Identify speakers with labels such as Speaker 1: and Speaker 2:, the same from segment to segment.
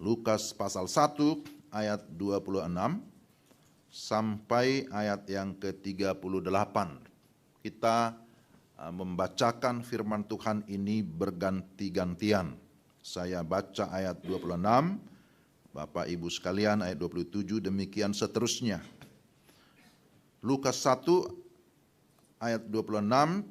Speaker 1: Lukas pasal 1 ayat 26 sampai ayat yang ke-38. Kita membacakan firman Tuhan ini berganti-gantian. Saya baca ayat 26, Bapak Ibu sekalian ayat 27, demikian seterusnya. Lukas 1 ayat 26,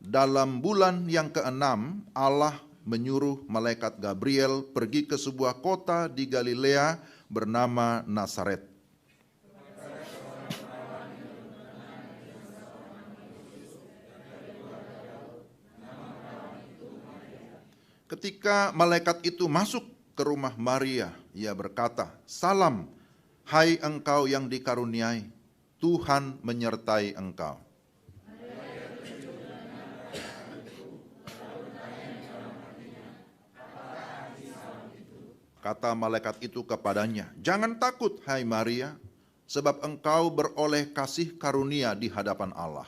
Speaker 1: dalam bulan yang ke-6 Allah menyuruh malaikat Gabriel pergi ke sebuah kota di Galilea bernama Nazaret. Ketika malaikat itu masuk ke rumah Maria, ia berkata, "Salam, hai engkau yang dikaruniai, Tuhan menyertai engkau." Kata malaikat itu kepadanya, "Jangan takut, hai Maria, sebab engkau beroleh kasih karunia di hadapan Allah.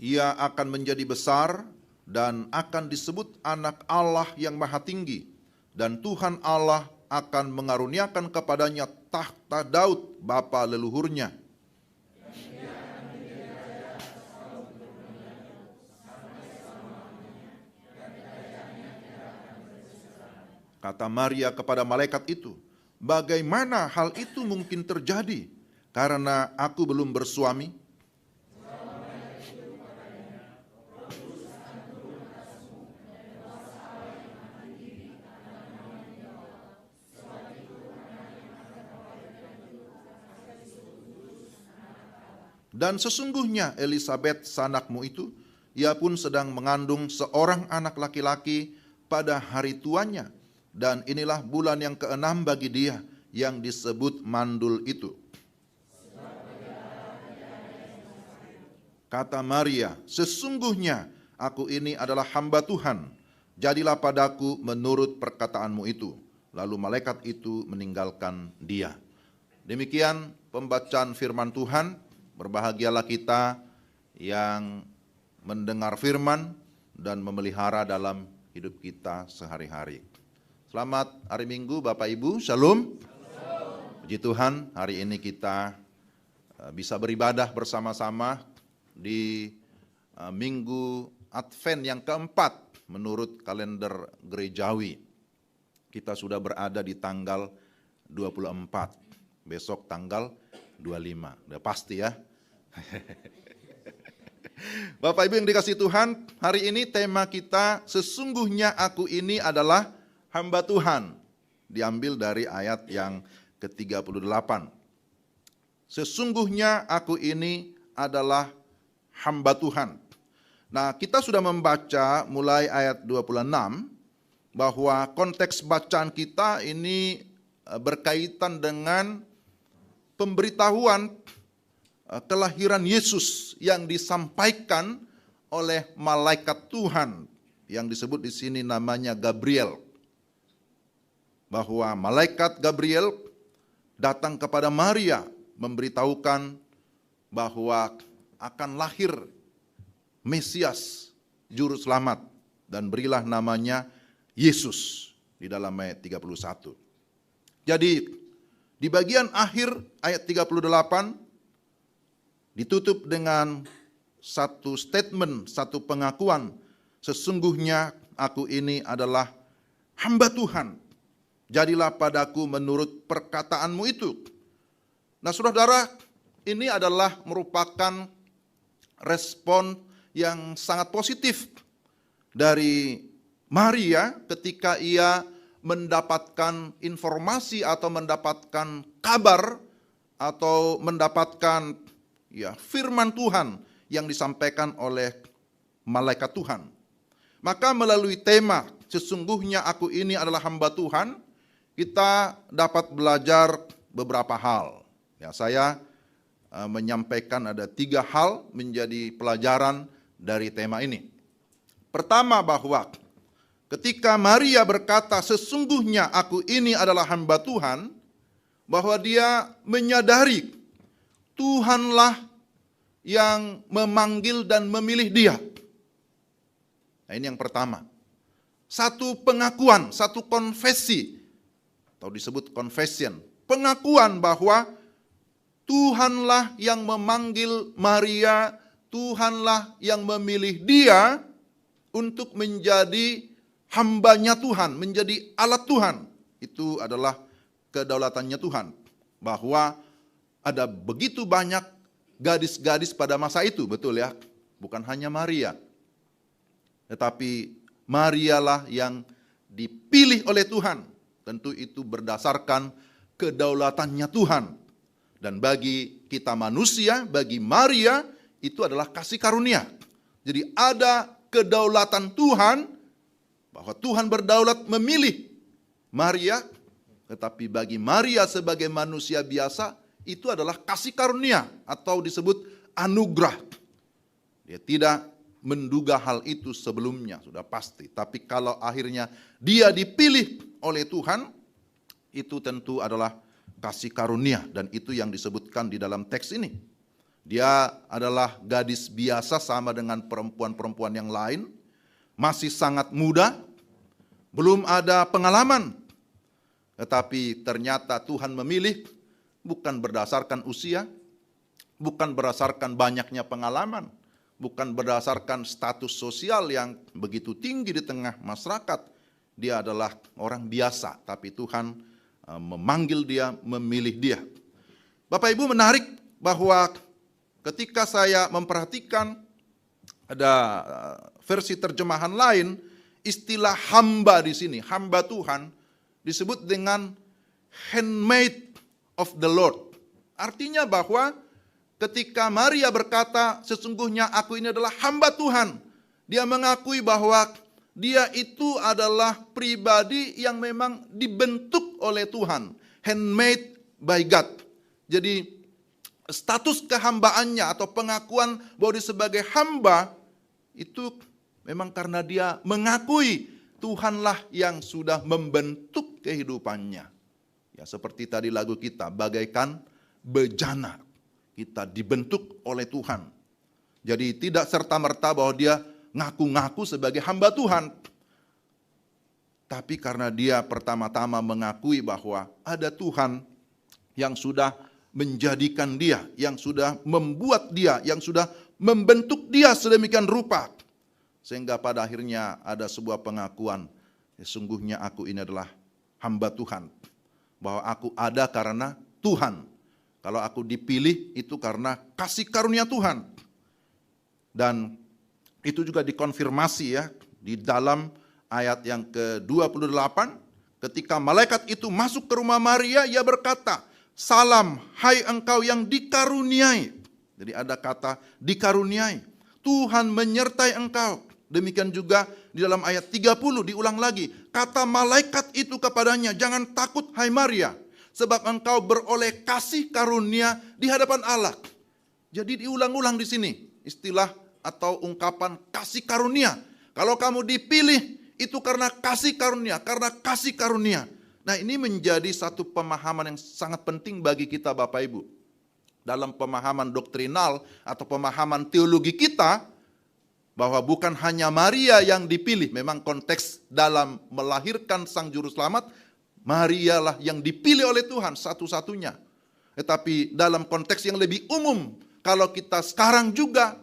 Speaker 1: Ia akan menjadi besar dan akan disebut anak Allah yang Maha Tinggi, dan Tuhan Allah akan mengaruniakan kepadanya tahta Daud bapa leluhurnya. Kata Maria kepada malaikat itu, "Bagaimana hal itu mungkin terjadi, karena aku belum bersuami?" Dan sesungguhnya Elisabet sanakmu itu, ia pun sedang mengandung seorang anak laki-laki pada hari tuanya, dan inilah bulan yang ke-6 bagi dia, yang disebut mandul itu. Kata Maria, "Sesungguhnya aku ini adalah hamba Tuhan, jadilah padaku menurut perkataanmu itu." Lalu malaikat itu meninggalkan dia. Demikian pembacaan firman Tuhan. Berbahagialah kita yang mendengar firman dan memelihara dalam hidup kita sehari-hari. Selamat hari Minggu Bapak Ibu, Shalom. Puji Tuhan, hari ini kita bisa beribadah bersama-sama di Minggu Advent yang keempat menurut kalender gerejawi. Kita sudah berada di tanggal 24, besok tanggal 25, udah pasti ya. Bapak Ibu yang dikasihi Tuhan, hari ini tema kita, sesungguhnya aku ini adalah hamba Tuhan. Diambil dari ayat yang ke-38. Sesungguhnya aku ini adalah hamba Tuhan. Nah, kita sudah membaca mulai ayat 26, bahwa konteks bacaan kita ini berkaitan dengan pemberitahuan kelahiran Yesus yang disampaikan oleh malaikat Tuhan yang disebut di sini namanya Gabriel. Bahwa malaikat Gabriel datang kepada Maria memberitahukan bahwa akan lahir Mesias, juru selamat, dan berilah namanya Yesus di dalam ayat 31. Jadi di bagian akhir ayat 38 ditutup dengan satu statement, satu pengakuan, sesungguhnya aku ini adalah hamba Tuhan, jadilah padaku menurut perkataanmu itu. Nah saudara, ini adalah merupakan respon yang sangat positif dari Maria ketika ia mendapatkan informasi atau mendapatkan kabar atau mendapatkan firman Tuhan yang disampaikan oleh malaikat Tuhan. Maka melalui tema sesungguhnya aku ini adalah hamba Tuhan, kita dapat belajar beberapa hal. Ya, saya menyampaikan ada 3 hal menjadi pelajaran dari tema ini. Pertama, bahwa ketika Maria berkata sesungguhnya aku ini adalah hamba Tuhan, bahwa dia menyadari Tuhanlah yang memanggil dan memilih dia. Nah, ini yang pertama. Satu pengakuan, satu konfesi, atau disebut confession. Pengakuan bahwa Tuhanlah yang memanggil Maria, Tuhanlah yang memilih dia untuk menjadi hambanya Tuhan, menjadi alat Tuhan. Itu adalah kedaulatannya Tuhan. Bahwa ada begitu banyak gadis-gadis pada masa itu, betul ya? Bukan hanya Maria. Tetapi Marialah yang dipilih oleh Tuhan. Tentu itu berdasarkan kedaulatannya Tuhan. Dan bagi kita manusia, bagi Maria, itu adalah kasih karunia. Jadi ada kedaulatan Tuhan, bahwa Tuhan berdaulat memilih Maria, tetapi bagi Maria sebagai manusia biasa, itu adalah kasih karunia atau disebut anugerah. Dia tidak menduga hal itu sebelumnya, sudah pasti. Tapi kalau akhirnya dia dipilih oleh Tuhan, itu tentu adalah kasih karunia. Dan itu yang disebutkan di dalam teks ini. Dia adalah gadis biasa sama dengan perempuan-perempuan yang lain, masih sangat muda, belum ada pengalaman. Tetapi ternyata Tuhan memilih bukan berdasarkan usia, bukan berdasarkan banyaknya pengalaman, bukan berdasarkan status sosial yang begitu tinggi di tengah masyarakat. Dia adalah orang biasa, tapi Tuhan memanggil dia, memilih dia. Bapak Ibu, menarik bahwa ketika saya memperhatikan ada versi terjemahan lain, istilah hamba di sini, hamba Tuhan, disebut dengan handmaid of the Lord. Artinya bahwa ketika Maria berkata, sesungguhnya aku ini adalah hamba Tuhan, dia mengakui bahwa dia itu adalah pribadi yang memang dibentuk oleh Tuhan, handmade by God. Jadi status kehambaannya atau pengakuan bahwa dia sebagai hamba itu memang karena dia mengakui Tuhanlah yang sudah membentuk kehidupannya. Ya, seperti tadi lagu kita, bagaikan bejana. Kita dibentuk oleh Tuhan. Jadi tidak serta-merta bahwa dia ngaku-ngaku sebagai hamba Tuhan. Tapi karena dia pertama-tama mengakui bahwa ada Tuhan yang sudah menjadikan dia, yang sudah membuat dia, yang sudah membentuk dia sedemikian rupa. Sehingga pada akhirnya ada sebuah pengakuan, sesungguhnya aku ini adalah hamba Tuhan. Bahwa aku ada karena Tuhan. Kalau aku dipilih itu karena kasih karunia Tuhan. Dan itu juga dikonfirmasi ya di dalam ayat yang ke-28. Ketika malaikat itu masuk ke rumah Maria, ia berkata, "Salam, hai engkau yang dikaruniai." Jadi ada kata dikaruniai. Tuhan menyertai engkau. Demikian juga di dalam ayat 30 diulang lagi. Kata malaikat itu kepadanya, "Jangan takut hai Maria, sebab engkau beroleh kasih karunia di hadapan Allah." Jadi diulang-ulang di sini istilah atau ungkapan kasih karunia. Kalau kamu dipilih itu karena kasih karunia, karena kasih karunia. Nah, ini menjadi satu pemahaman yang sangat penting bagi kita Bapak Ibu. Dalam pemahaman doktrinal atau pemahaman teologi kita, bahwa bukan hanya Maria yang dipilih, memang konteks dalam melahirkan Sang Juru Selamat, Marialah yang dipilih oleh Tuhan satu-satunya. Tetapi dalam konteks yang lebih umum, kalau kita sekarang juga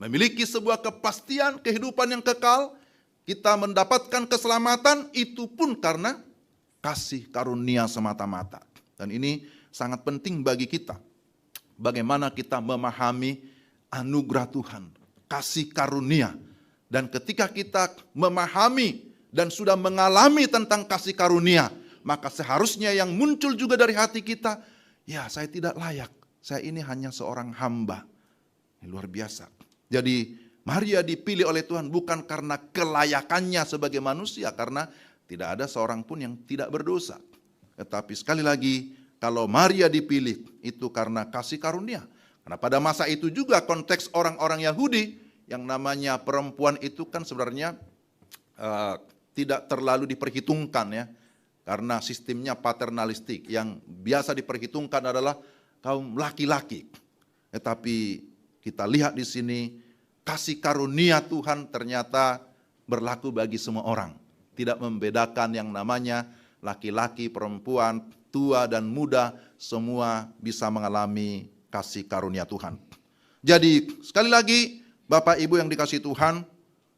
Speaker 1: memiliki sebuah kepastian kehidupan yang kekal, kita mendapatkan keselamatan, itu pun karena kasih karunia semata-mata. Dan ini sangat penting bagi kita. Bagaimana kita memahami anugerah Tuhan, kasih karunia. Dan ketika kita memahami dan sudah mengalami tentang kasih karunia, maka seharusnya yang muncul juga dari hati kita, ya saya tidak layak, saya ini hanya seorang hamba. Ini luar biasa. Jadi Maria dipilih oleh Tuhan bukan karena kelayakannya sebagai manusia, karena tidak ada seorang pun yang tidak berdosa. Tetapi sekali lagi, kalau Maria dipilih itu karena kasih karunia. Karena pada masa itu juga konteks orang-orang Yahudi, yang namanya perempuan itu kan sebenarnya tidak terlalu diperhitungkan ya. Karena sistemnya paternalistik, yang biasa diperhitungkan adalah kaum laki-laki. Tetapi kita lihat di sini kasih karunia Tuhan ternyata berlaku bagi semua orang. Tidak membedakan yang namanya laki-laki, perempuan, tua dan muda, semua bisa mengalami kasih karunia Tuhan. Jadi sekali lagi Bapak Ibu yang dikasihi Tuhan,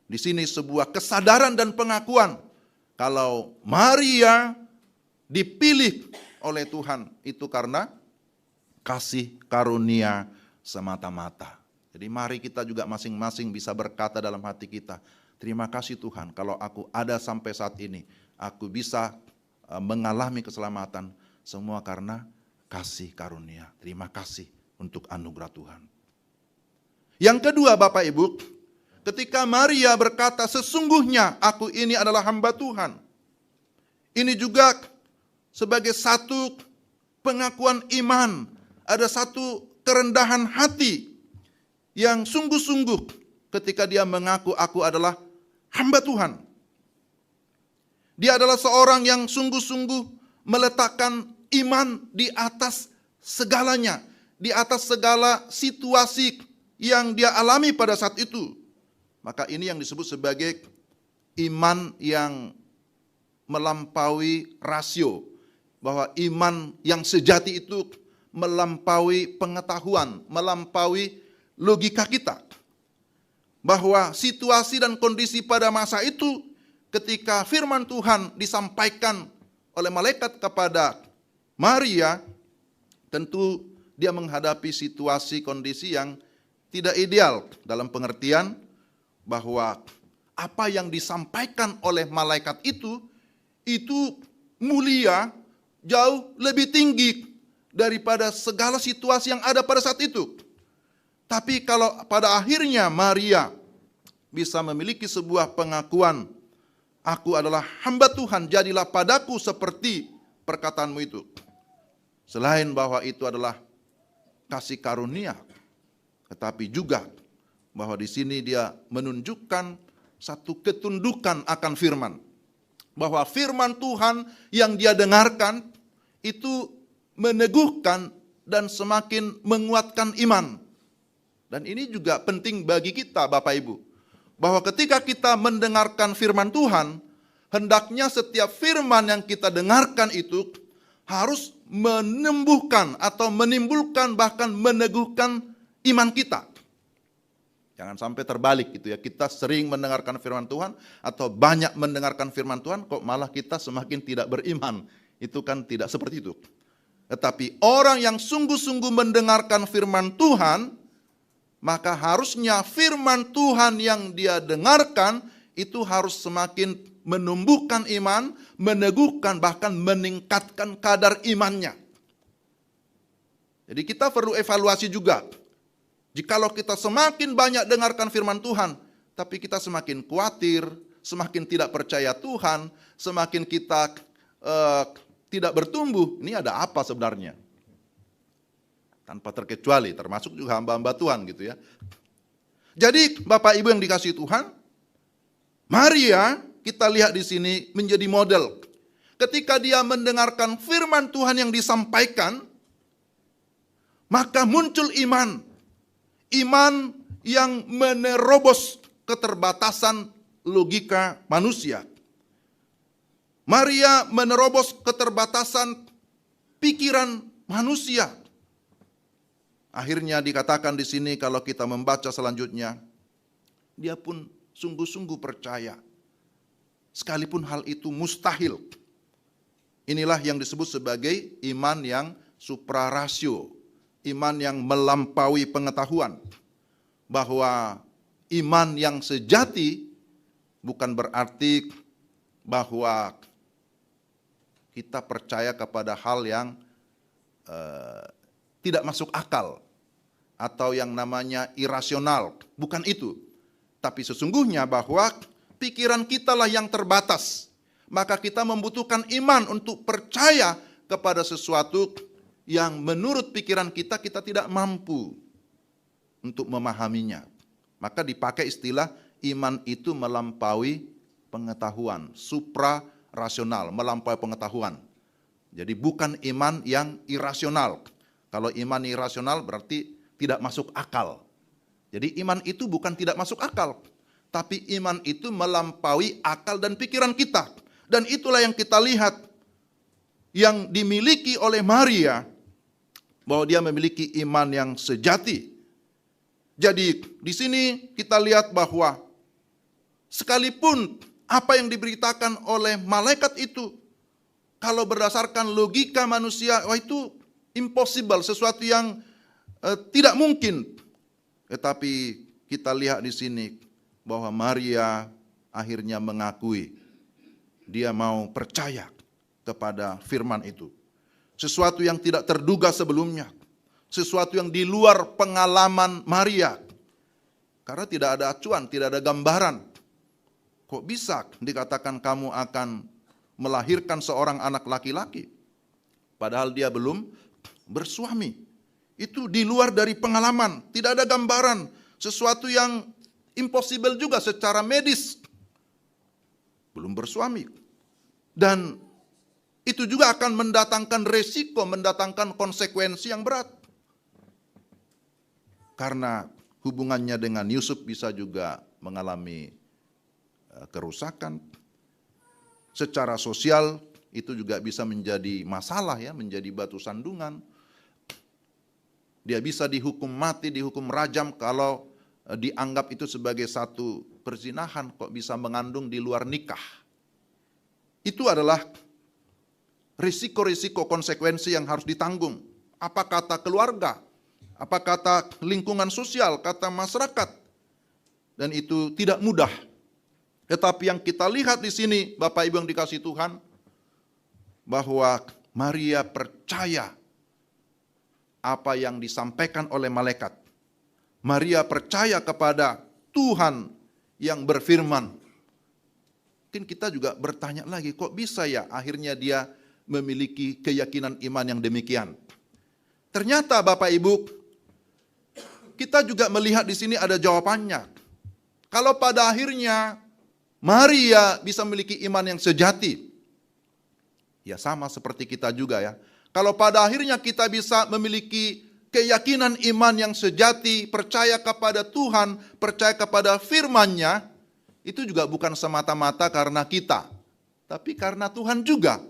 Speaker 1: di sini sebuah kesadaran dan pengakuan kalau Maria dipilih oleh Tuhan itu karena kasih karunia semata-mata. Jadi mari kita juga masing-masing bisa berkata dalam hati kita, terima kasih Tuhan kalau aku ada sampai saat ini, aku bisa mengalami keselamatan, semua karena kasih karunia. Terima kasih untuk anugerah Tuhan. Yang kedua Bapak Ibu, ketika Maria berkata, sesungguhnya aku ini adalah hamba Tuhan. Ini juga sebagai satu pengakuan iman, ada satu kerendahan hati yang sungguh-sungguh ketika dia mengaku aku adalah hamba Tuhan. Dia adalah seorang yang sungguh-sungguh meletakkan iman di atas segalanya, di atas segala situasi yang dia alami pada saat itu. Maka ini yang disebut sebagai iman yang melampaui rasio. Bahwa iman yang sejati itu melampaui pengetahuan, melampaui logika kita. Bahwa situasi dan kondisi pada masa itu ketika firman Tuhan disampaikan oleh malaikat kepada Maria, tentu dia menghadapi situasi kondisi yang tidak ideal dalam pengertian bahwa apa yang disampaikan oleh malaikat itu mulia, jauh lebih tinggi daripada segala situasi yang ada pada saat itu. Tapi kalau pada akhirnya Maria bisa memiliki sebuah pengakuan, aku adalah hamba Tuhan, jadilah padaku seperti perkataanmu itu. Selain bahwa itu adalah kasih karunia, tetapi juga bahwa di sini dia menunjukkan satu ketundukan akan firman. Bahwa firman Tuhan yang dia dengarkan itu meneguhkan dan semakin menguatkan iman. Dan ini juga penting bagi kita Bapak Ibu. Bahwa ketika kita mendengarkan firman Tuhan, hendaknya setiap firman yang kita dengarkan itu harus menumbuhkan atau menimbulkan bahkan meneguhkan iman kita. Jangan sampai terbalik gitu ya. Kita sering mendengarkan firman Tuhan atau banyak mendengarkan firman Tuhan kok malah kita semakin tidak beriman. Itu kan tidak seperti itu. Tetapi orang yang sungguh-sungguh mendengarkan firman Tuhan, maka harusnya firman Tuhan yang dia dengarkan itu harus semakin menumbuhkan iman, meneguhkan bahkan meningkatkan kadar imannya. Jadi kita perlu evaluasi juga. Jikalau kita semakin banyak dengarkan firman Tuhan, tapi kita semakin khawatir, semakin tidak percaya Tuhan, semakin kita tidak bertumbuh, ini ada apa sebenarnya? Tanpa terkecuali, termasuk juga hamba-hamba Tuhan gitu ya. Jadi Bapak Ibu yang dikasihi Tuhan, Maria kita lihat di sini menjadi model. Ketika dia mendengarkan firman Tuhan yang disampaikan, maka muncul iman. Iman yang menerobos keterbatasan logika manusia. Maria menerobos keterbatasan pikiran manusia. Akhirnya dikatakan di sini kalau kita membaca selanjutnya, dia pun sungguh-sungguh percaya. Sekalipun hal itu mustahil. Inilah yang disebut sebagai iman yang suprarasio. Iman yang melampaui pengetahuan. Bahwa iman yang sejati bukan berarti bahwa kita percaya kepada hal yang tidak masuk akal. Atau yang namanya irasional. Bukan itu. Tapi sesungguhnya bahwa pikiran kita lah yang terbatas. Maka kita membutuhkan iman untuk percaya kepada sesuatu yang menurut pikiran kita, kita tidak mampu untuk memahaminya. Maka dipakai istilah iman itu melampaui pengetahuan, supra-rasional, melampaui pengetahuan. Jadi bukan iman yang irasional. Kalau iman irasional berarti tidak masuk akal. Jadi iman itu bukan tidak masuk akal, tapi iman itu melampaui akal dan pikiran kita. Dan itulah yang kita lihat yang dimiliki oleh Maria, bahwa dia memiliki iman yang sejati. Jadi di sini kita lihat bahwa sekalipun apa yang diberitakan oleh malaikat itu, kalau berdasarkan logika manusia, wah itu impossible, sesuatu yang tidak mungkin. Tetapi kita lihat di sini bahwa Maria akhirnya mengakui dia mau percaya kepada firman itu. Sesuatu yang tidak terduga sebelumnya, sesuatu yang di luar pengalaman Maria. Karena tidak ada acuan, tidak ada gambaran. Kok bisa dikatakan kamu akan melahirkan seorang anak laki-laki, padahal dia belum bersuami. Itu di luar dari pengalaman, tidak ada gambaran, sesuatu yang impossible juga secara medis. Belum bersuami. Dan itu juga akan mendatangkan resiko, mendatangkan konsekuensi yang berat. Karena hubungannya dengan Yusuf bisa juga mengalami kerusakan. Secara sosial itu juga bisa menjadi masalah ya, menjadi batu sandungan. Dia bisa dihukum mati, dihukum rajam kalau dianggap itu sebagai satu perzinahan, kok bisa mengandung di luar nikah. Itu adalah risiko-risiko konsekuensi yang harus ditanggung. Apa kata keluarga, apa kata lingkungan sosial, kata masyarakat. Dan itu tidak mudah. Tetapi yang kita lihat di sini, Bapak Ibu yang dikasihi Tuhan, bahwa Maria percaya apa yang disampaikan oleh malaikat. Maria percaya kepada Tuhan yang berfirman. Mungkin kita juga bertanya lagi, kok bisa ya akhirnya dia memiliki keyakinan iman yang demikian? Ternyata Bapak Ibu, kita juga melihat di sini ada jawabannya. Kalau pada akhirnya Maria bisa memiliki iman yang sejati, ya sama seperti kita juga ya. Kalau pada akhirnya kita bisa memiliki keyakinan iman yang sejati, percaya kepada Tuhan, percaya kepada firman-Nya, itu juga bukan semata-mata karena kita, tapi karena Tuhan juga.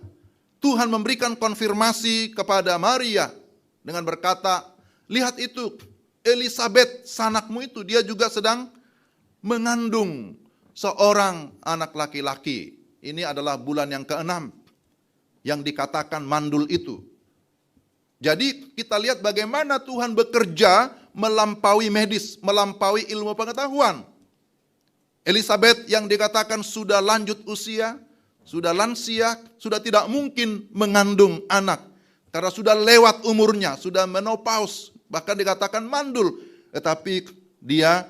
Speaker 1: Tuhan memberikan konfirmasi kepada Maria dengan berkata, lihat itu, Elisabet sanakmu itu, dia juga sedang mengandung seorang anak laki-laki. Ini adalah bulan yang ke-6 yang dikatakan mandul itu. Jadi kita lihat bagaimana Tuhan bekerja melampaui medis, melampaui ilmu pengetahuan. Elisabet yang dikatakan sudah lanjut usia, sudah lansia, sudah tidak mungkin mengandung anak. Karena sudah lewat umurnya, sudah menopause, bahkan dikatakan mandul. Tetapi dia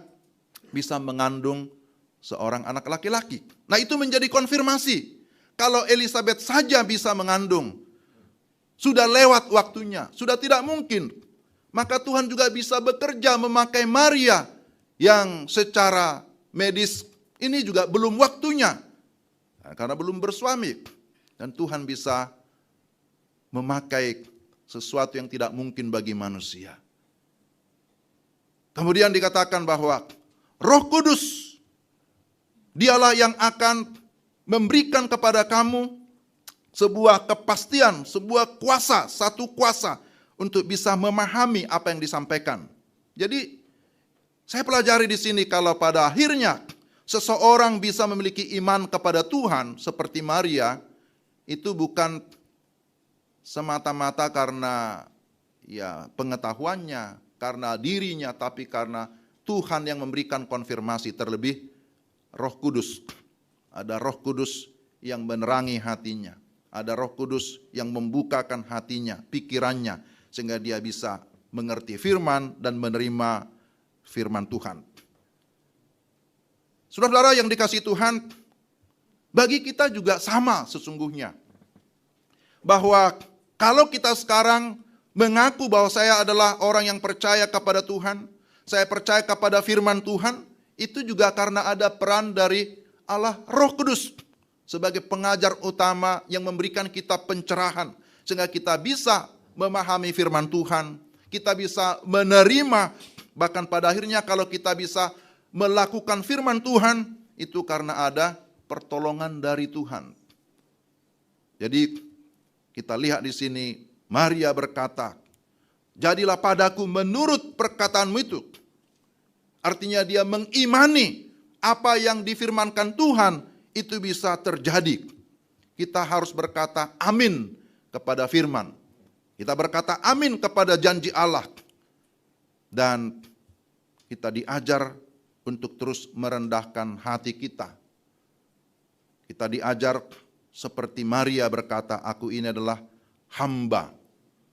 Speaker 1: bisa mengandung seorang anak laki-laki. Nah itu menjadi konfirmasi. Kalau Elisabet saja bisa mengandung, sudah lewat waktunya, sudah tidak mungkin. Maka Tuhan juga bisa bekerja memakai Maria yang secara medis ini juga belum waktunya. Karena belum bersuami. Dan Tuhan bisa memakai sesuatu yang tidak mungkin bagi manusia. Kemudian dikatakan bahwa Roh Kudus, Dialah yang akan memberikan kepada kamu sebuah kepastian, sebuah kuasa, satu kuasa untuk bisa memahami apa yang disampaikan. Jadi saya pelajari di sini kalau pada akhirnya seseorang bisa memiliki iman kepada Tuhan seperti Maria, itu bukan semata-mata karena ya pengetahuannya, karena dirinya, tapi karena Tuhan yang memberikan konfirmasi, terlebih Roh Kudus. Ada Roh Kudus yang menerangi hatinya. Ada Roh Kudus yang membukakan hatinya, pikirannya, sehingga dia bisa mengerti firman dan menerima firman Tuhan. Saudara-saudara yang dikasihi Tuhan, bagi kita juga sama sesungguhnya. Bahwa kalau kita sekarang mengaku bahwa saya adalah orang yang percaya kepada Tuhan, saya percaya kepada firman Tuhan, itu juga karena ada peran dari Allah Roh Kudus sebagai pengajar utama yang memberikan kita pencerahan sehingga kita bisa memahami firman Tuhan, kita bisa menerima Bahkan pada akhirnya kalau kita bisa melakukan firman Tuhan, itu karena ada pertolongan dari Tuhan. Jadi kita lihat di sini, Maria berkata, jadilah padaku menurut perkataanmu itu. Artinya dia mengimani apa yang difirmankan Tuhan itu bisa terjadi. Kita harus berkata amin kepada firman. Kita berkata amin kepada janji Allah. Dan kita diajar untuk terus merendahkan hati kita. Kita diajar seperti Maria berkata, aku ini adalah hamba.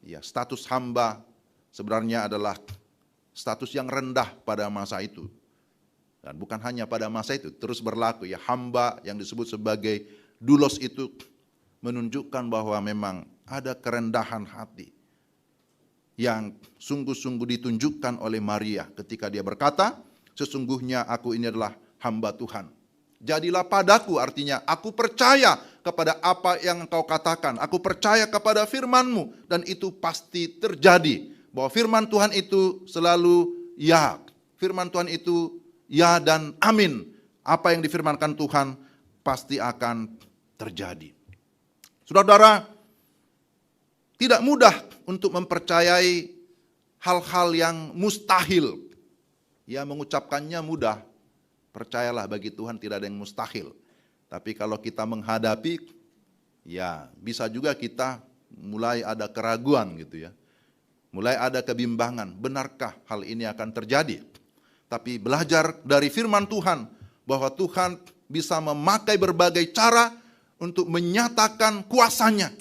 Speaker 1: Ya, status hamba sebenarnya adalah status yang rendah pada masa itu. Dan bukan hanya pada masa itu, terus berlaku. Ya, hamba yang disebut sebagai doulos itu menunjukkan bahwa memang ada kerendahan hati yang sungguh-sungguh ditunjukkan oleh Maria ketika dia berkata, sesungguhnya aku ini adalah hamba Tuhan. Jadilah padaku, artinya aku percaya kepada apa yang engkau katakan. Aku percaya kepada firman-Mu dan itu pasti terjadi. Bahwa firman Tuhan itu selalu ya. Firman Tuhan itu ya dan amin. Apa yang difirmankan Tuhan pasti akan terjadi. Saudara-saudara, tidak mudah untuk mempercayai hal-hal yang mustahil. Ya, mengucapkannya mudah. Percayalah, bagi Tuhan tidak ada yang mustahil. Tapi kalau kita menghadapi, ya bisa juga kita mulai ada keraguan gitu ya. Mulai ada kebimbangan, benarkah hal ini akan terjadi? Tapi belajar dari firman Tuhan, bahwa Tuhan bisa memakai berbagai cara untuk menyatakan kuasanya.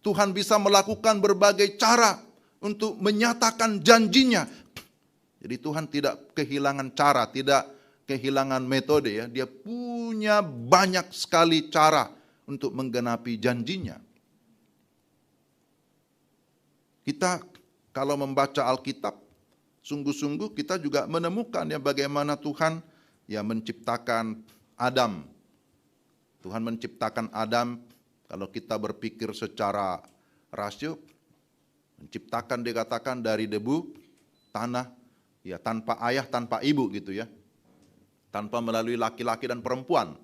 Speaker 1: Tuhan bisa melakukan berbagai cara untuk menyatakan janjinya. Jadi Tuhan tidak kehilangan cara, tidak kehilangan metode ya. Dia punya banyak sekali cara untuk menggenapi janjinya. Kita kalau membaca Alkitab, sungguh-sungguh kita juga menemukan ya bagaimana Tuhan ya menciptakan Adam. Tuhan menciptakan Adam, kalau kita berpikir secara rasio, menciptakan dikatakan dari debu, tanah, ya tanpa ayah, tanpa ibu gitu ya. Tanpa melalui laki-laki dan perempuan.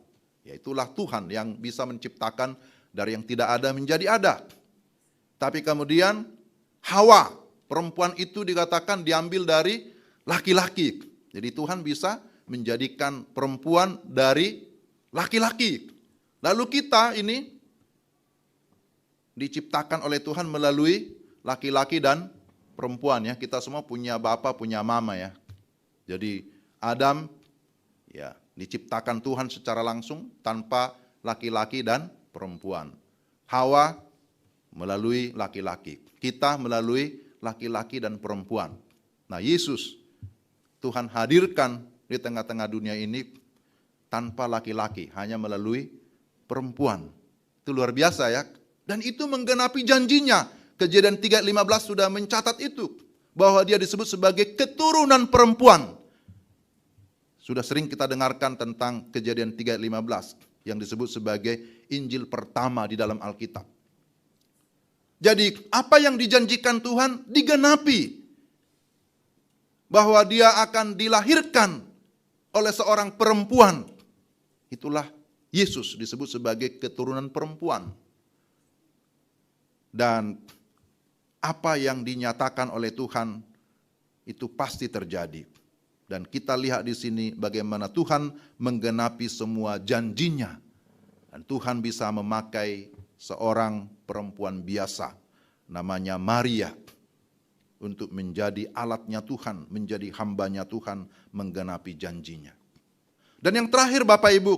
Speaker 1: Ya itulah Tuhan yang bisa menciptakan dari yang tidak ada menjadi ada. Tapi kemudian Hawa, perempuan itu dikatakan diambil dari laki-laki. Jadi Tuhan bisa menjadikan perempuan dari laki-laki. Lalu kita ini diciptakan oleh Tuhan melalui laki-laki dan perempuan ya. Kita semua punya bapak, punya mama ya. Jadi Adam ya diciptakan Tuhan secara langsung tanpa laki-laki dan perempuan. Hawa melalui laki-laki. Kita melalui laki-laki dan perempuan. Nah, Yesus Tuhan hadirkan di tengah-tengah dunia ini tanpa laki-laki, hanya melalui perempuan. Itu luar biasa ya. Dan itu menggenapi janjinya. Kejadian 3:15 sudah mencatat itu, bahwa dia disebut sebagai keturunan perempuan. Sudah sering kita dengarkan tentang Kejadian 3:15 yang disebut sebagai Injil pertama di dalam Alkitab. Jadi apa yang dijanjikan Tuhan digenapi. Bahwa dia akan dilahirkan oleh seorang perempuan. Itulah Yesus disebut sebagai keturunan perempuan. Dan apa yang dinyatakan oleh Tuhan itu pasti terjadi. Dan kita lihat di sini bagaimana Tuhan menggenapi semua janjinya. Dan Tuhan bisa memakai seorang perempuan biasa namanya Maria untuk menjadi alatnya Tuhan, menjadi hambanya Tuhan menggenapi janjinya. Dan yang terakhir Bapak Ibu,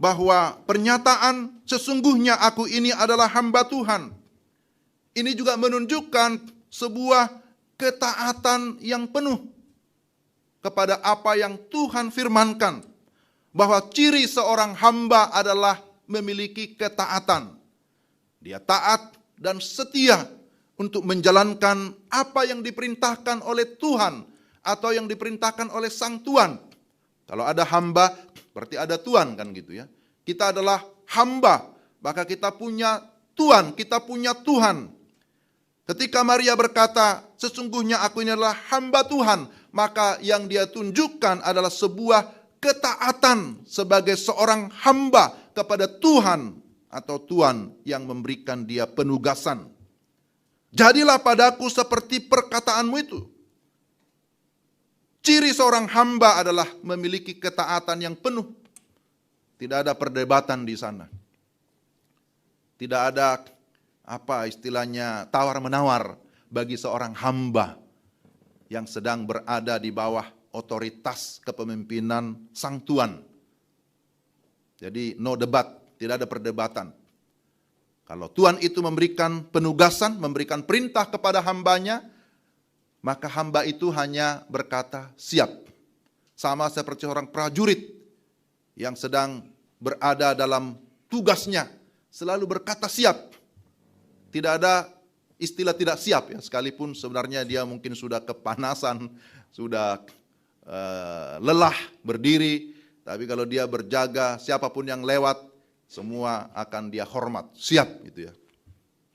Speaker 1: bahwa pernyataan sesungguhnya aku ini adalah hamba Tuhan. Ini juga menunjukkan sebuah ketaatan yang penuh kepada apa yang Tuhan firmankan. Bahwa ciri seorang hamba adalah memiliki ketaatan. Dia taat dan setia untuk menjalankan apa yang diperintahkan oleh Tuhan atau yang diperintahkan oleh Sang Tuan. Kalau ada hamba, berarti ada Tuan kan gitu ya. Kita adalah hamba, maka kita punya Tuan, kita punya Tuhan. Ketika Maria berkata, sesungguhnya aku ini adalah hamba Tuhan, maka yang dia tunjukkan adalah sebuah ketaatan sebagai seorang hamba kepada Tuhan atau Tuhan yang memberikan dia penugasan. Jadilah padaku seperti perkataanmu itu. Ciri seorang hamba adalah memiliki ketaatan yang penuh. Tidak ada perdebatan di sana. Tidak ada istilahnya tawar-menawar bagi seorang hamba yang sedang berada di bawah otoritas kepemimpinan Sang Tuan. Jadi no debat, tidak ada perdebatan. Kalau Tuhan itu memberikan penugasan, memberikan perintah kepada hambanya, maka hamba itu hanya berkata siap. Sama seperti orang prajurit yang sedang berada dalam tugasnya, selalu berkata siap. Tidak ada istilah tidak siap ya, sekalipun sebenarnya dia mungkin sudah kepanasan, sudah lelah berdiri, tapi kalau dia berjaga, siapapun yang lewat, semua akan dia hormat, siap gitu ya.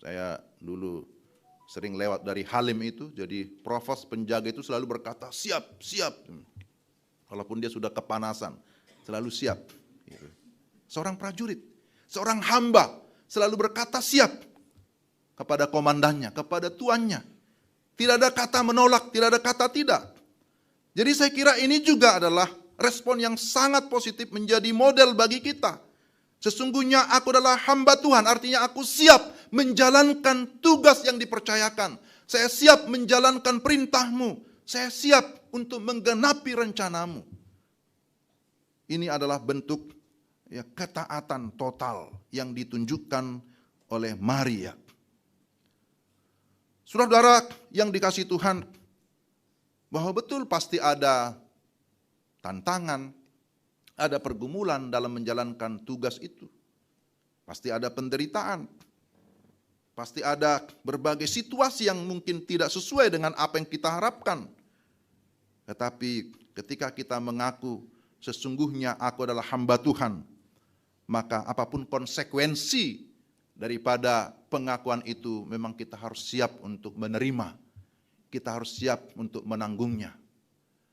Speaker 1: Saya dulu sering lewat dari Halim itu, jadi provos penjaga itu selalu berkata siap, siap. Walaupun dia sudah kepanasan, selalu siap. Gitu. Seorang prajurit, seorang hamba selalu berkata siap kepada komandannya, kepada tuannya. Tidak ada kata menolak, tidak ada kata tidak. Jadi saya kira ini juga adalah respon yang sangat positif menjadi model bagi kita. Sesungguhnya aku adalah hamba Tuhan, artinya aku siap menjalankan tugas yang dipercayakan. Saya siap menjalankan perintahmu. Saya siap untuk menggenapi rencanamu. Ini adalah bentuk ketaatan total yang ditunjukkan oleh Maria. Saudara-saudara yang dikasihi Tuhan, bahwa betul pasti ada tantangan, ada pergumulan dalam menjalankan tugas itu. Pasti ada penderitaan. Pasti ada berbagai situasi yang mungkin tidak sesuai dengan apa yang kita harapkan. Tetapi ketika kita mengaku sesungguhnya aku adalah hamba Tuhan, maka apapun konsekuensi daripada pengakuan itu memang kita harus siap untuk menerima. Kita harus siap untuk menanggungnya.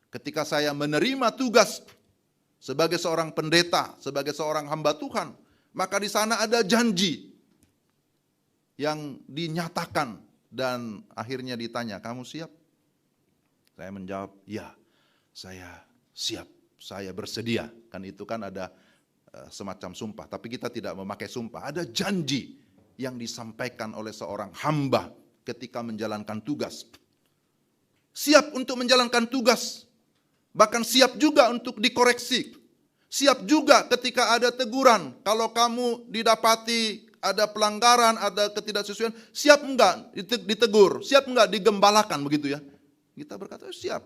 Speaker 1: Ketika saya menerima tugas sebagai seorang pendeta, sebagai seorang hamba Tuhan, maka di sana ada janji yang dinyatakan dan akhirnya ditanya, kamu siap? Saya menjawab, ya, saya siap, saya bersedia. Kan itu kan ada semacam sumpah, tapi kita tidak memakai sumpah. Ada janji yang disampaikan oleh seorang hamba ketika menjalankan tugas. Siap untuk menjalankan tugas, bahkan siap juga untuk dikoreksi. Siap juga ketika ada teguran. Kalau kamu didapati ada pelanggaran, ada ketidaksesuaian, siap enggak ditegur, siap enggak digembalakan, begitu ya. Kita berkata siap.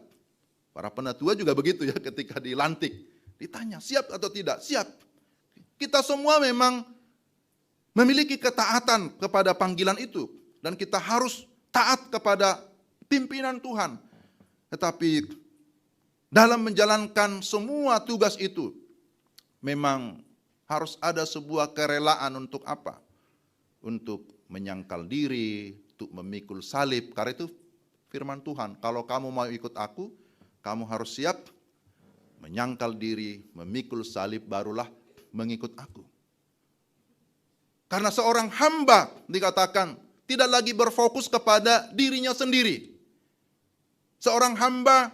Speaker 1: Para penatua juga begitu ya, ketika dilantik, ditanya siap atau tidak, siap. Kita semua memang memiliki ketaatan kepada panggilan itu. Dan kita harus taat kepada pimpinan Tuhan. Tetapi dalam menjalankan semua tugas itu, memang harus ada sebuah kerelaan untuk apa? Untuk menyangkal diri, untuk memikul salib. Karena itu firman Tuhan, kalau kamu mau ikut aku, kamu harus siap menyangkal diri, memikul salib, barulah mengikut aku. Karena seorang hamba dikatakan tidak lagi berfokus kepada dirinya sendiri. Seorang hamba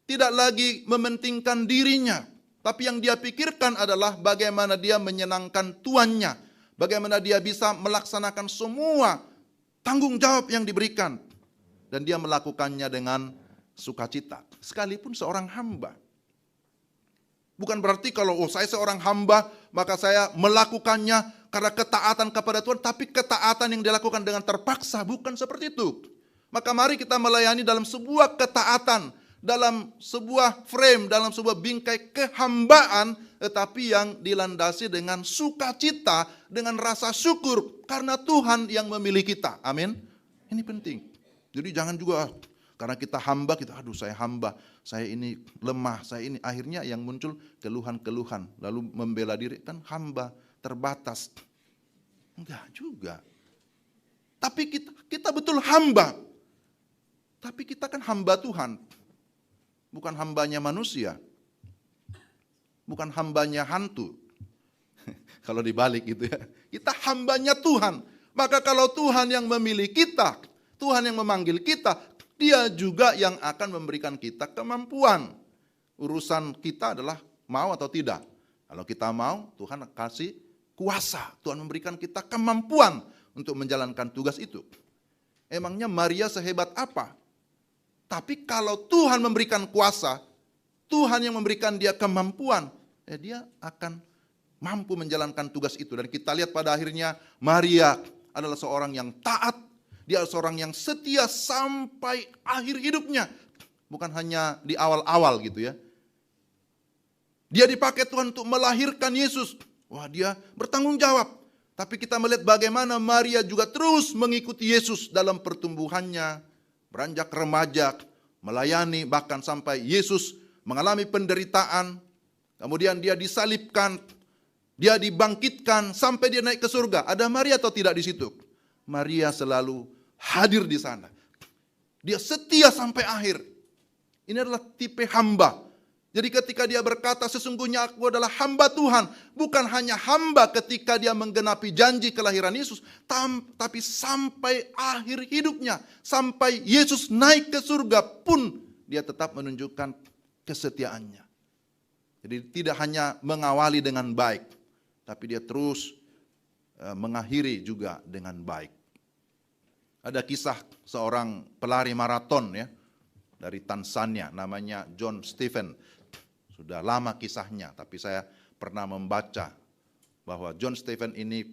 Speaker 1: tidak lagi mementingkan dirinya, tapi yang dia pikirkan adalah bagaimana dia menyenangkan tuannya, bagaimana dia bisa melaksanakan semua tanggung jawab yang diberikan, dan dia melakukannya dengan sukacita, sekalipun seorang hamba. Bukan berarti kalau saya seorang hamba, maka saya melakukannya karena ketaatan kepada Tuhan, tapi ketaatan yang dilakukan dengan terpaksa, bukan seperti itu. Maka mari kita melayani dalam sebuah ketaatan, dalam sebuah frame, dalam sebuah bingkai kehambaan, tetapi yang dilandasi dengan sukacita, dengan rasa syukur, karena Tuhan yang memilih kita. Amin. Ini penting. Jadi jangan juga karena kita hamba, kita aduh saya hamba, saya ini lemah, saya ini, akhirnya yang muncul keluhan-keluhan, lalu membela diri, kan hamba terbatas. Enggak juga. Tapi kita betul hamba. Tapi kita kan hamba Tuhan. Bukan hambanya manusia. Bukan hambanya hantu. Kalau dibalik gitu ya. Kita hambanya Tuhan. Maka kalau Tuhan yang memilih kita, Tuhan yang memanggil kita, Dia juga yang akan memberikan kita kemampuan. Urusan kita adalah mau atau tidak. Kalau kita mau, Tuhan kasih kuasa. Tuhan memberikan kita kemampuan untuk menjalankan tugas itu. Emangnya Maria sehebat apa? Tapi kalau Tuhan memberikan kuasa, Tuhan yang memberikan dia kemampuan, dia akan mampu menjalankan tugas itu. Dan kita lihat pada akhirnya Maria adalah seorang yang taat, dia adalah seorang yang setia sampai akhir hidupnya. Bukan hanya di awal-awal gitu ya. Dia dipakai Tuhan untuk melahirkan Yesus. Wah, dia bertanggung jawab. Tapi kita melihat bagaimana Maria juga terus mengikuti Yesus dalam pertumbuhannya, beranjak remaja, melayani bahkan sampai Yesus mengalami penderitaan, kemudian dia disalibkan, dia dibangkitkan sampai dia naik ke surga. Ada Maria atau tidak di situ? Maria selalu hadir di sana. Dia setia sampai akhir. Ini adalah tipe hamba. Jadi ketika dia berkata sesungguhnya aku adalah hamba Tuhan, bukan hanya hamba ketika dia menggenapi janji kelahiran Yesus, tapi sampai akhir hidupnya, sampai Yesus naik ke surga pun dia tetap menunjukkan kesetiaannya. Jadi tidak hanya mengawali dengan baik, tapi dia terus mengakhiri juga dengan baik. Ada kisah seorang pelari maraton ya dari Tanzania, namanya John Stephen. Sudah lama kisahnya, tapi saya pernah membaca bahwa John Stephen ini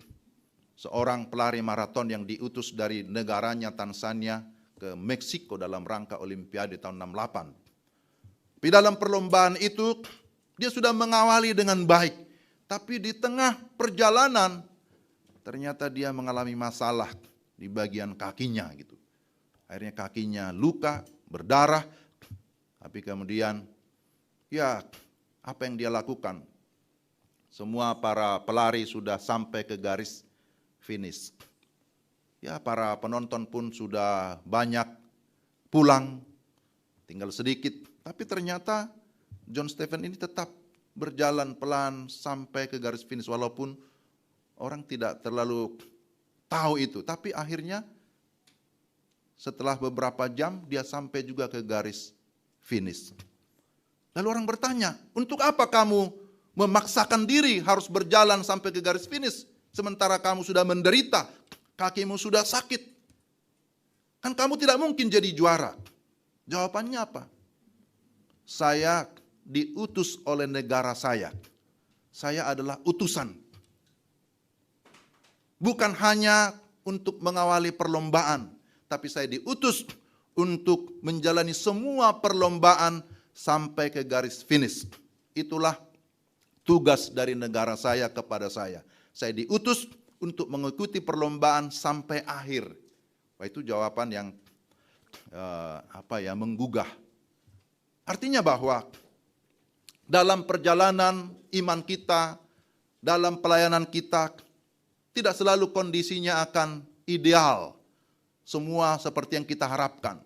Speaker 1: seorang pelari maraton yang diutus dari negaranya Tanzania ke Meksiko dalam rangka Olimpiade tahun 68. Di dalam perlombaan itu dia sudah mengawali dengan baik, tapi di tengah perjalanan ternyata dia mengalami masalah di bagian kakinya gitu. Akhirnya kakinya luka, berdarah, tapi kemudian ya, apa yang dia lakukan? Semua para pelari sudah sampai ke garis finish. Ya, para penonton pun sudah banyak pulang, tinggal sedikit. Tapi ternyata John Stephen ini tetap berjalan pelan sampai ke garis finish. Walaupun orang tidak terlalu tahu itu. Tapi akhirnya setelah beberapa jam dia sampai juga ke garis finish. Lalu orang bertanya, untuk apa kamu memaksakan diri harus berjalan sampai ke garis finish, sementara kamu sudah menderita, kakimu sudah sakit. Kan kamu tidak mungkin jadi juara. Jawabannya apa? Saya diutus oleh negara saya. Saya adalah utusan. Bukan hanya untuk mengawali perlombaan, tapi saya diutus untuk menjalani semua perlombaan sampai ke garis finish. Itulah tugas dari negara saya kepada saya. Saya diutus untuk mengikuti perlombaan sampai akhir. Wah, itu jawaban yang menggugah. Artinya bahwa dalam perjalanan iman kita, dalam pelayanan kita, tidak selalu kondisinya akan ideal. Semua seperti yang kita harapkan.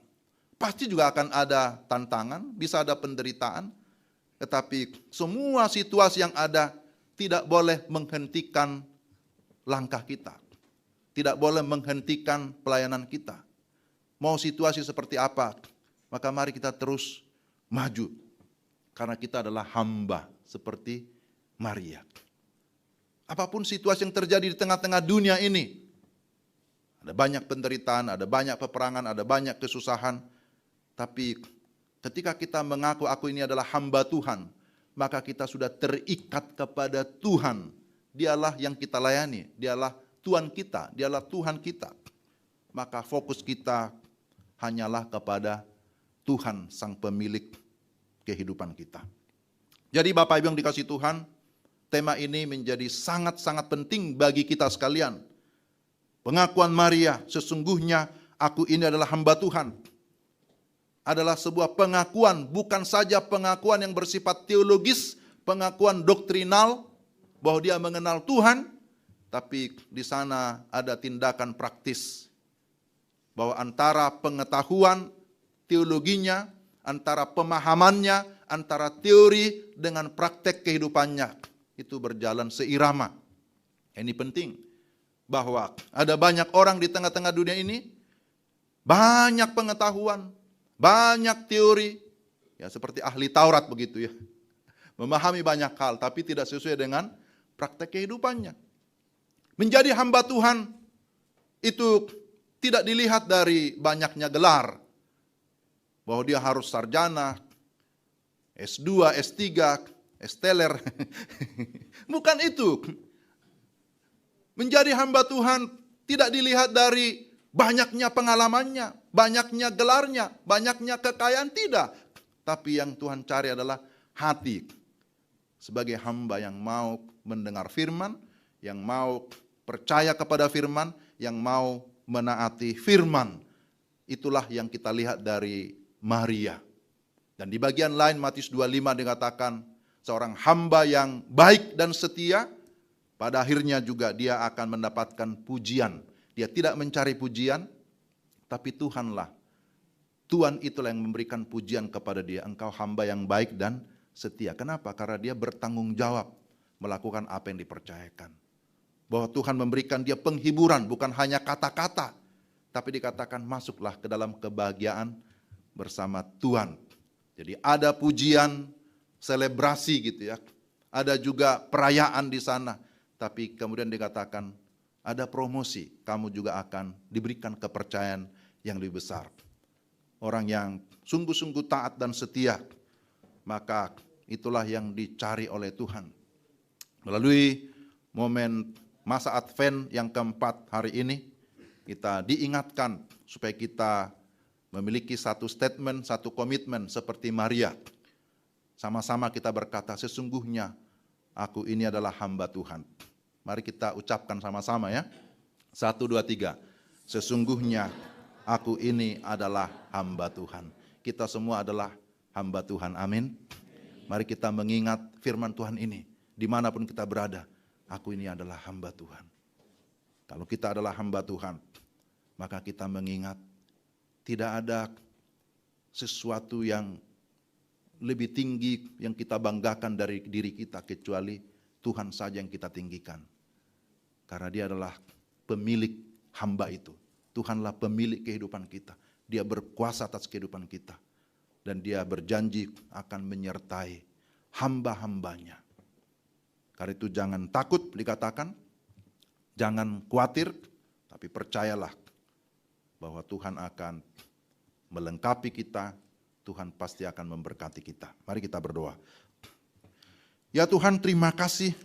Speaker 1: Pasti juga akan ada tantangan, bisa ada penderitaan, tetapi semua situasi yang ada tidak boleh menghentikan langkah kita. Tidak boleh menghentikan pelayanan kita. Mau situasi seperti apa, maka mari kita terus maju. Karena kita adalah hamba seperti Maria. Apapun situasi yang terjadi di tengah-tengah dunia ini, ada banyak penderitaan, ada banyak peperangan, ada banyak kesusahan. Tapi ketika kita mengaku aku ini adalah hamba Tuhan, maka kita sudah terikat kepada Tuhan. Dialah yang kita layani, dialah Tuhan kita, dialah Tuhan kita. Maka fokus kita hanyalah kepada Tuhan sang pemilik kehidupan kita. Jadi Bapak Ibu yang dikasihi Tuhan, tema ini menjadi sangat-sangat penting bagi kita sekalian. Pengakuan Maria, sesungguhnya aku ini adalah hamba Tuhan, adalah sebuah pengakuan, bukan saja pengakuan yang bersifat teologis, pengakuan doktrinal bahwa dia mengenal Tuhan, tapi di sana ada tindakan praktis bahwa antara pengetahuan teologinya, antara pemahamannya, antara teori dengan praktek kehidupannya itu berjalan seirama. Ini penting bahwa ada banyak orang di tengah-tengah dunia ini, banyak pengetahuan, banyak teori, ya seperti ahli Taurat begitu ya. Memahami banyak hal tapi tidak sesuai dengan praktek kehidupannya. Menjadi hamba Tuhan itu tidak dilihat dari banyaknya gelar, bahwa dia harus sarjana, S2, S3, S-teler. Bukan itu. Menjadi hamba Tuhan tidak dilihat dari banyaknya pengalamannya, banyaknya gelarnya, banyaknya kekayaan, tidak. Tapi yang Tuhan cari adalah hati. Sebagai hamba yang mau mendengar firman, yang mau percaya kepada firman, yang mau menaati firman. Itulah yang kita lihat dari Maria. Dan di bagian lain Matius 25 dikatakan seorang hamba yang baik dan setia, pada akhirnya juga dia akan mendapatkan pujian. Dia tidak mencari pujian, tapi Tuhanlah. Tuhan itulah yang memberikan pujian kepada dia. Engkau hamba yang baik dan setia. Kenapa? Karena dia bertanggung jawab melakukan apa yang dipercayakan. Bahwa Tuhan memberikan dia penghiburan, bukan hanya kata-kata, tapi dikatakan masuklah ke dalam kebahagiaan bersama Tuhan. Jadi ada pujian, selebrasi gitu ya. Ada juga perayaan di sana. Tapi kemudian dikatakan ada promosi. Kamu juga akan diberikan kepercayaan yang lebih besar. Orang yang sungguh-sungguh taat dan setia, maka itulah yang dicari oleh Tuhan. Melalui momen masa Advent yang keempat hari ini, kita diingatkan supaya kita memiliki satu statement, satu komitmen seperti Maria. Sama-sama kita berkata, sesungguhnya aku ini adalah hamba Tuhan. Mari kita ucapkan sama-sama ya. 1, 2, 3. Sesungguhnya aku ini adalah hamba Tuhan. Kita semua adalah hamba Tuhan, amin. Mari kita mengingat firman Tuhan ini. Dimanapun kita berada, aku ini adalah hamba Tuhan. Kalau kita adalah hamba Tuhan, maka kita mengingat tidak ada sesuatu yang lebih tinggi yang kita banggakan dari diri kita kecuali Tuhan saja yang kita tinggikan. Karena dia adalah pemilik hamba itu. Tuhanlah pemilik kehidupan kita. Dia berkuasa atas kehidupan kita. Dan dia berjanji akan menyertai hamba-hambanya. Karena itu jangan takut dikatakan, jangan khawatir, tapi percayalah bahwa Tuhan akan melengkapi kita, Tuhan pasti akan memberkati kita. Mari kita berdoa. Ya Tuhan, terima kasih